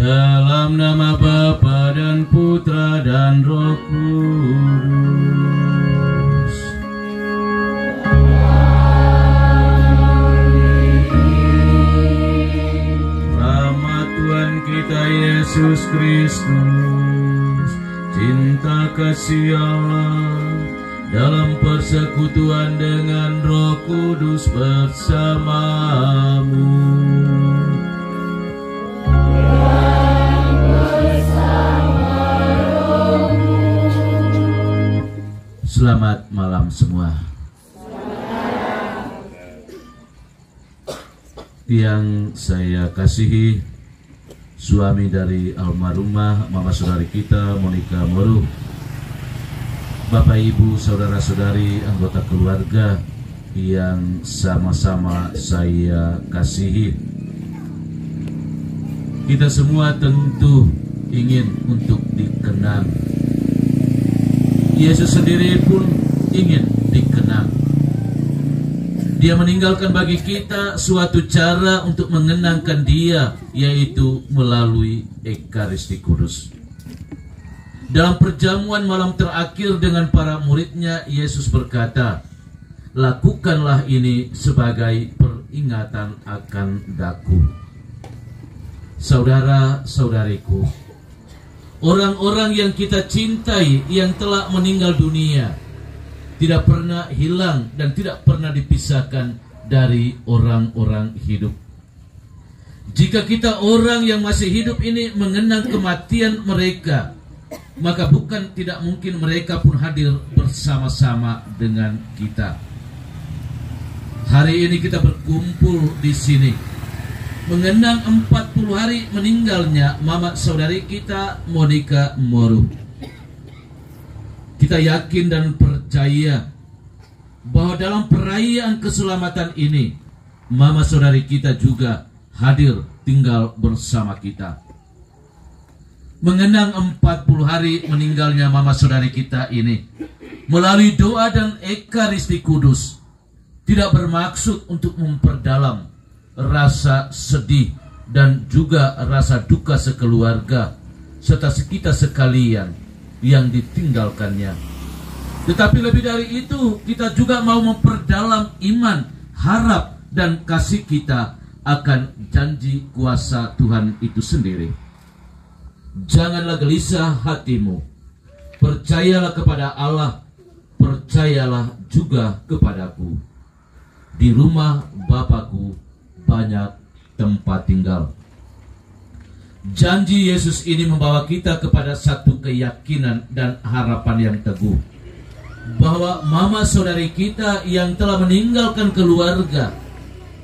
Dalam nama Bapa dan Putra dan Roh Kudus. Rahmat Tuhan kita Yesus Kristus, cinta kasih Allah, dalam persekutuan dengan Roh Kudus bersamamu. Selamat malam semua. Yang saya kasihi, suami dari almarhumah mama saudari kita Monica Moruh, Bapak Ibu saudara-saudari anggota keluarga yang sama-sama saya kasihi. Kita semua tentu ingin untuk dikenang. Yesus sendiri pun ingin dikenang. Dia meninggalkan bagi kita suatu cara untuk mengenangkan Dia, yaitu melalui Ekaristi Kudus. Dalam perjamuan malam terakhir dengan para muridnya, Yesus berkata, "Lakukanlah ini sebagai peringatan akan daku." Saudara-saudariku, orang-orang yang kita cintai yang telah meninggal dunia tidak pernah hilang dan tidak pernah dipisahkan dari orang-orang hidup. Jika kita orang yang masih hidup ini mengenang kematian mereka, maka bukan tidak mungkin mereka pun hadir bersama-sama dengan kita. Hari ini kita berkumpul di sini mengenang 40 hari meninggalnya mama saudari kita Monica Moruh. Kita yakin dan percaya bahwa dalam perayaan keselamatan ini mama saudari kita juga hadir tinggal bersama kita. Mengenang 40 hari meninggalnya mama saudari kita ini melalui doa dan Ekaristi Kudus tidak bermaksud untuk memperdalam rasa sedih dan juga rasa duka sekeluarga serta kita sekalian yang ditinggalkannya. Tetapi lebih dari itu, kita juga mau memperdalam iman, harap dan kasih kita akan janji kuasa Tuhan itu sendiri. Janganlah gelisah hatimu, percayalah kepada Allah, percayalah juga kepadaku. Di rumah Bapakku banyak tempat tinggal. Janji Yesus ini membawa kita kepada satu keyakinan dan harapan yang teguh, bahwa mama saudari kita yang telah meninggalkan keluarga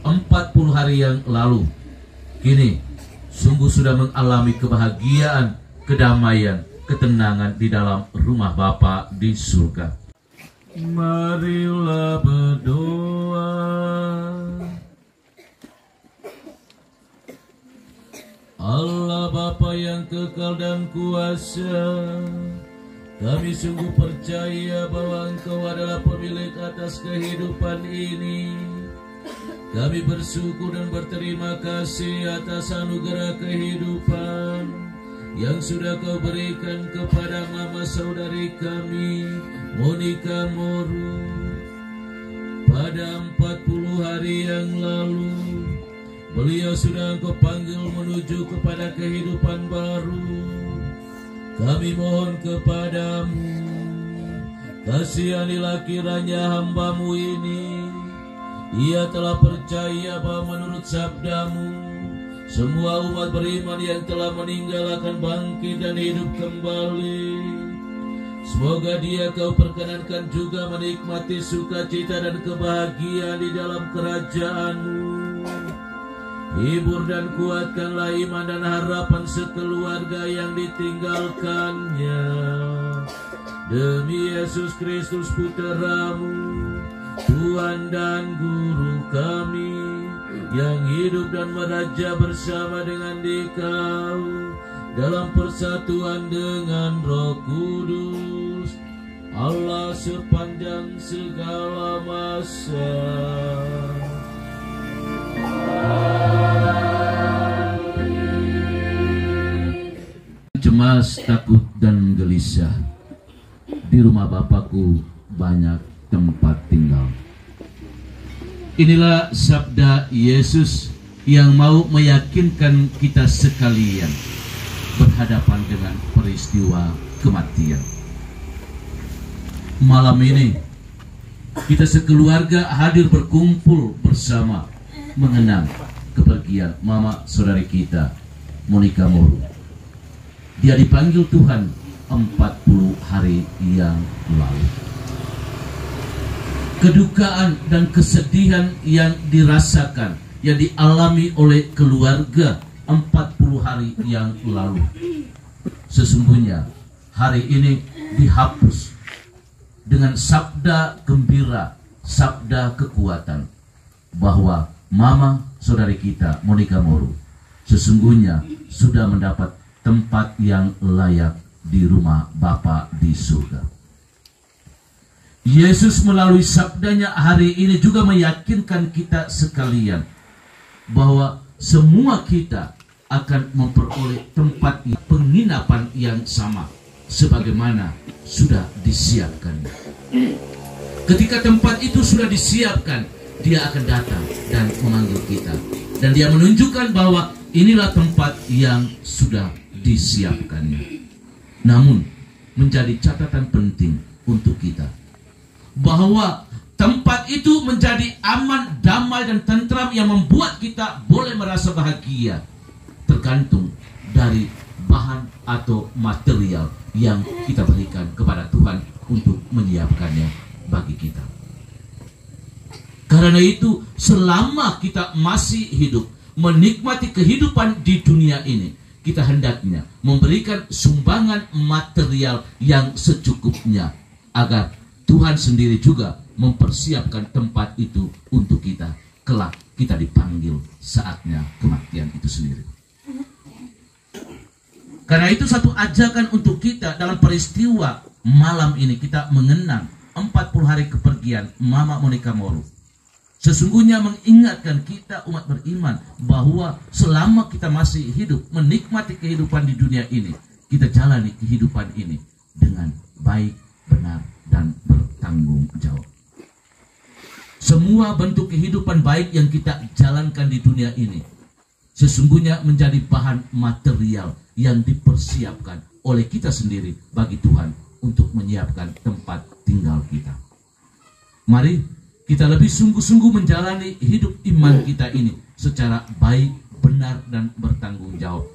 40 hari yang lalu, kini sungguh sudah mengalami kebahagiaan, kedamaian, ketenangan di dalam rumah Bapa di surga. Marilah berdoa. Allah Bapa yang kekal dan kuasa, kami sungguh percaya bahwa Engkau adalah pemilik atas kehidupan ini. Kami bersyukur dan berterima kasih atas anugerah kehidupan yang sudah Kau berikan kepada mama saudari kami, Monica Moru. Pada 40 hari yang lalu, beliau sudah Engkau panggil menuju kepada kehidupan baru. Kami mohon kepadamu, kasihanilah kiranya hamba-Mu ini. Ia telah percaya bahwa menurut sabda-Mu, semua umat beriman yang telah meninggal akan bangkit dan hidup kembali. Semoga dia Kau perkenankan juga menikmati sukacita dan kebahagiaan di dalam kerajaan-Mu. Hibur dan kuatkanlah iman dan harapan sekeluarga yang ditinggalkannya. Demi Yesus Kristus Putra-Mu, Tuhan dan Guru kami, yang hidup dan meraja bersama dengan Dikau dalam persatuan dengan Roh Kudus, Allah sepanjang segala masa. Cemas, takut, dan gelisah. Di rumah Bapakku banyak tempat tinggal. Inilah sabda Yesus yang mau meyakinkan kita sekalian berhadapan dengan peristiwa kematian. Malam ini kita sekeluarga hadir berkumpul bersama mengenang kepergian mama saudari kita, Monica Moru. Dia dipanggil Tuhan 40 hari yang lalu. Kedukaan dan kesedihan yang dirasakan, yang dialami oleh keluarga 40 hari yang lalu, sesungguhnya hari ini dihapus dengan sabda gembira, sabda kekuatan, bahwa mama saudari kita Monica Moru sesungguhnya sudah mendapat tempat yang layak di rumah Bapa di surga. Yesus melalui sabdanya hari ini juga meyakinkan kita sekalian bahwa semua kita akan memperoleh tempat penginapan yang sama sebagaimana sudah disiapkan. Ketika tempat itu sudah disiapkan, Dia akan datang dan memanggil kita, dan Dia menunjukkan bahwa inilah tempat yang sudah disiapkannya. Namun menjadi catatan penting untuk kita bahwa tempat itu menjadi aman, damai, dan tentram yang membuat kita boleh merasa bahagia, tergantung dari bahan atau material yang kita berikan kepada Tuhan untuk menyiapkannya bagi kita. Karena itu, selama kita masih hidup menikmati kehidupan di dunia ini, kita hendaknya memberikan sumbangan material yang secukupnya, agar Tuhan sendiri juga mempersiapkan tempat itu untuk kita. Kelak kita dipanggil saatnya kematian itu sendiri. Karena itu satu ajakan untuk kita dalam peristiwa malam ini, kita mengenang 40 hari kepergian Mama Monica Moru. Sesungguhnya mengingatkan kita umat beriman bahwa selama kita masih hidup menikmati kehidupan di dunia ini, kita jalani kehidupan ini dengan baik, benar, dan bertanggung jawab. Semua bentuk kehidupan baik yang kita jalankan di dunia ini sesungguhnya menjadi bahan material yang dipersiapkan oleh kita sendiri bagi Tuhan untuk menyiapkan tempat tinggal kita. Mari kita lebih sungguh-sungguh menjalani hidup iman kita ini secara baik, benar, dan bertanggung jawab,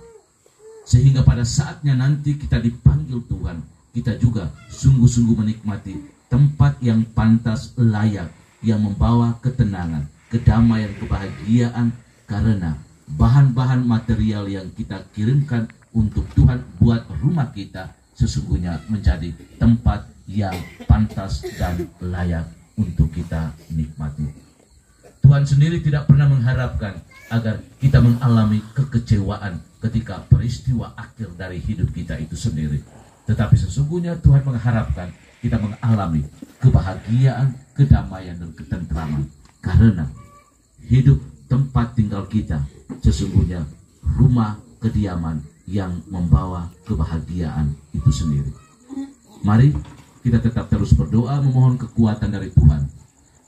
sehingga pada saatnya nanti kita dipanggil Tuhan, kita juga sungguh-sungguh menikmati tempat yang pantas, layak, yang membawa ketenangan, kedamaian, kebahagiaan, karena bahan-bahan material yang kita kirimkan untuk Tuhan buat rumah kita sesungguhnya menjadi tempat yang pantas dan layak untuk kita nikmati. Tuhan sendiri tidak pernah mengharapkan agar kita mengalami kekecewaan ketika peristiwa akhir dari hidup kita itu sendiri. Tetapi sesungguhnya Tuhan mengharapkan kita mengalami kebahagiaan, kedamaian, dan ketentraman. Karena hidup tempat tinggal kita sesungguhnya rumah kediaman yang membawa kebahagiaan itu sendiri. Mari kita tetap terus berdoa memohon kekuatan dari Tuhan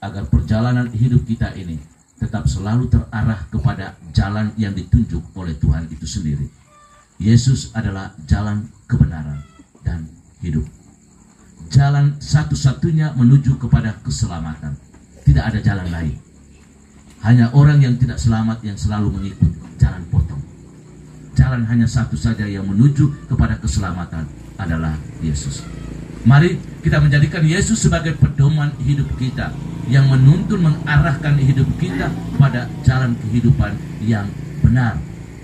agar perjalanan hidup kita ini tetap selalu terarah kepada jalan yang ditunjuk oleh Tuhan itu sendiri. Yesus adalah jalan kebenaran dan hidup. Jalan satu-satunya menuju kepada keselamatan. Tidak ada jalan lain. Hanya orang yang tidak selamat yang selalu mengikut jalan potong. Jalan hanya satu saja yang menuju kepada keselamatan adalah Yesus. Mari kita menjadikan Yesus sebagai pedoman hidup kita yang menuntun mengarahkan hidup kita pada jalan kehidupan yang benar,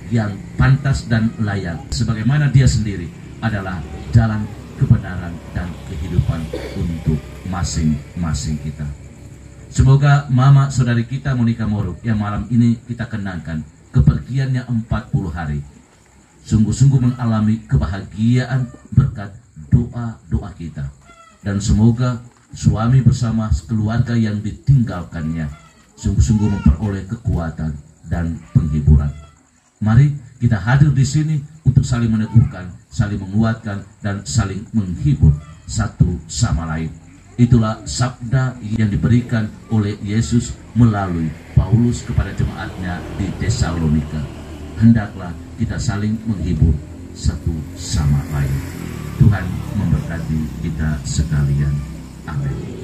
yang pantas dan layak. Sebagaimana Dia sendiri adalah jalan kebenaran dan kehidupan untuk masing-masing kita. Semoga mama saudari kita Monica Moruk yang malam ini kita kenangkan kepergiannya 40 hari sungguh-sungguh mengalami kebahagiaan berkat doa-doa kita. Dan semoga suami bersama keluarga yang ditinggalkannya sungguh-sungguh memperoleh kekuatan dan penghiburan. Mari kita hadir di sini untuk saling meneguhkan, saling menguatkan, dan saling menghibur satu sama lain. Itulah sabda yang diberikan oleh Yesus melalui Paulus kepada jemaatnya di Tesalonika. Hendaklah kita saling menghibur satu sama lain. Tuhan memberkati kita sekalian. Amin.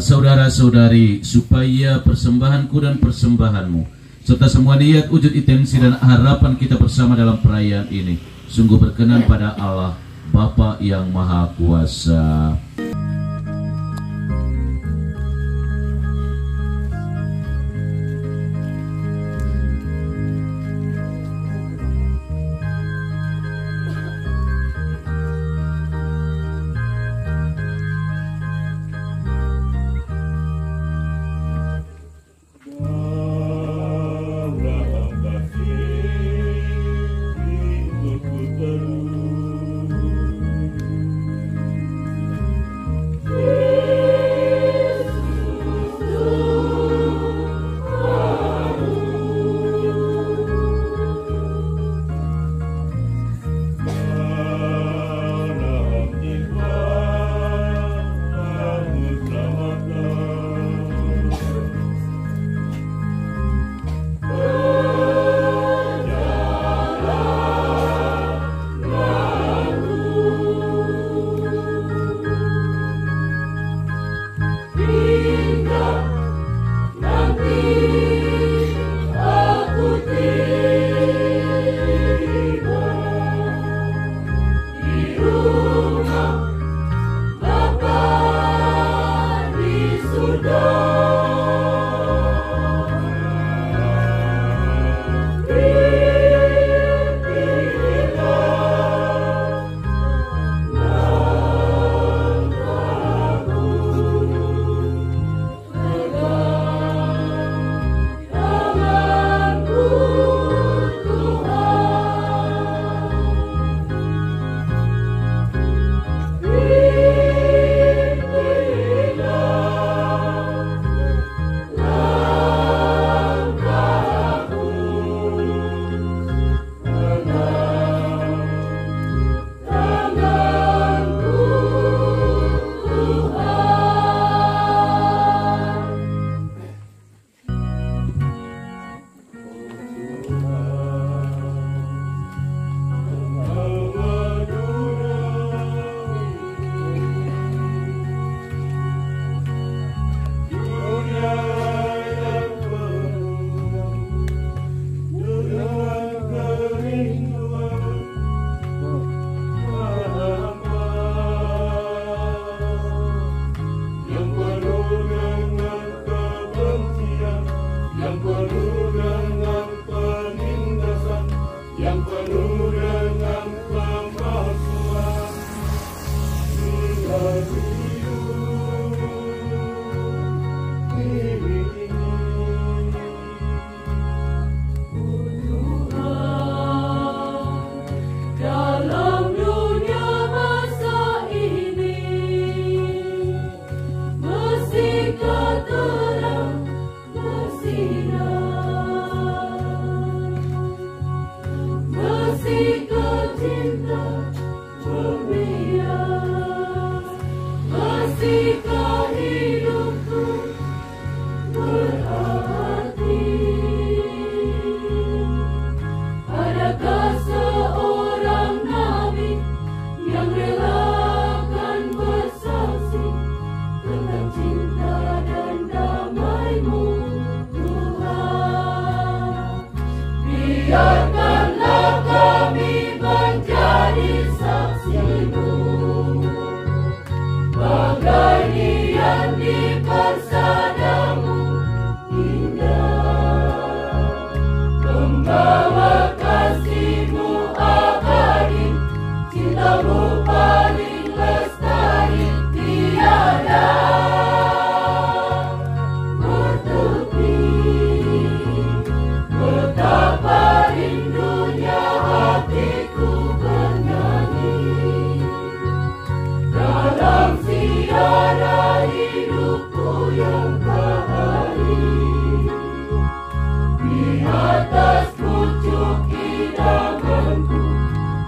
Saudara-saudari, supaya persembahanku dan persembahanmu serta semua niat, wujud, intensi dan harapan kita bersama dalam perayaan ini sungguh berkenan pada Allah Bapa yang Maha Kuasa. Biarkanlah kami menjadi saksi-Mu, bagai dian di persada-Mu indah, membawa kasih-Mu abadi, cinta-Mu paling lestari tiada bertepi. Betapa rindunya hatiku bernyanyi dalam ziarah hidupku yang bahari. Di atas pucuk idamanku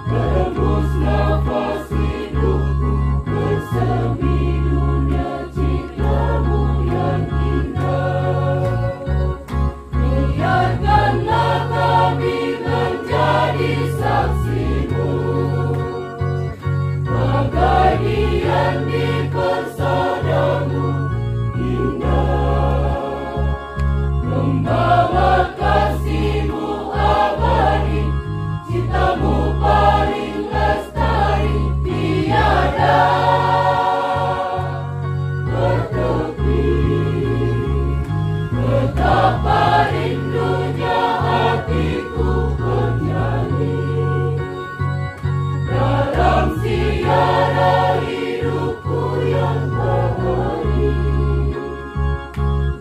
tembus nafas hidupku, bersemi dunia cipta-Mu yang indah. Biarkanlah kami menjadi saksi-Mu, bagai dian di persada-Mu indah, membawa kasih-Mu abadi, cinta-Mu paling lestari tiada bertepi. Betapa rindunya hatiku bernyanyi dalam ziarah hidupku yang bahari.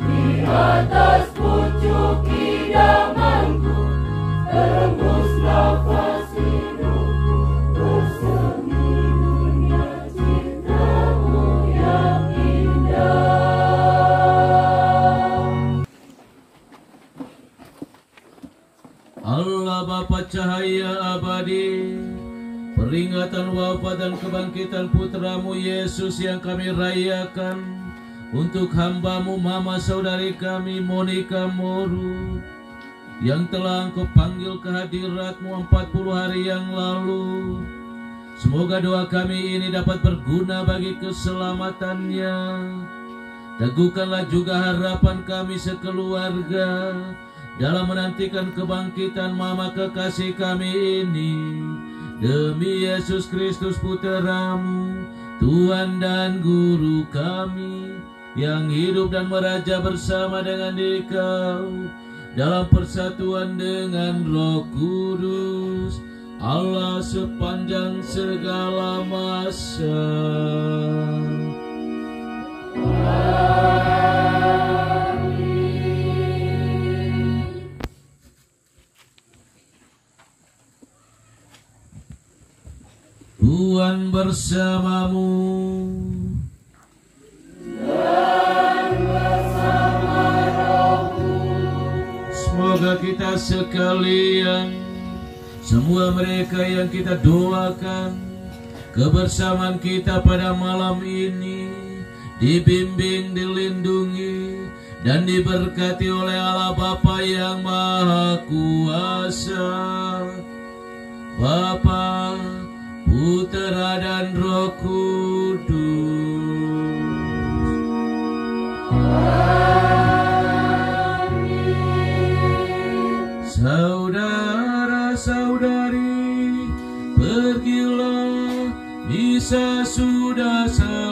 Di atas pucuk idamanku tembus nafas hidupku, bersemi dunia cinta-Mu yang indah. Allah Bapa cahaya abadi, peringatan wafat dan kebangkitan Putra-Mu Yesus yang kami rayakan untuk hamba-Mu mama saudari kami Monica Moru, yang telah Engkau panggil ke hadirat-Mu 40 hari yang lalu. Semoga doa kami ini dapat berguna bagi keselamatannya. Teguhkanlah juga harapan kami sekeluarga dalam menantikan kebangkitan mama kekasih kami ini. Demi Yesus Kristus Putra-Mu, Tuhan dan Guru kami, yang hidup dan meraja bersama dengan Dikau dalam persatuan dengan Roh Kudus, Allah sepanjang segala masa. Tuhan bersamamu Dan bersama rohmu. Semoga kita sekalian, semua mereka yang kita doakan, kebersamaan kita pada malam ini dibimbing, dilindungi, dan diberkati oleh Allah Bapa yang Maha Kuasa, Bapa, Putra dan Roh Kudus. Saudara-saudari, pergilah, misa sudah selesai.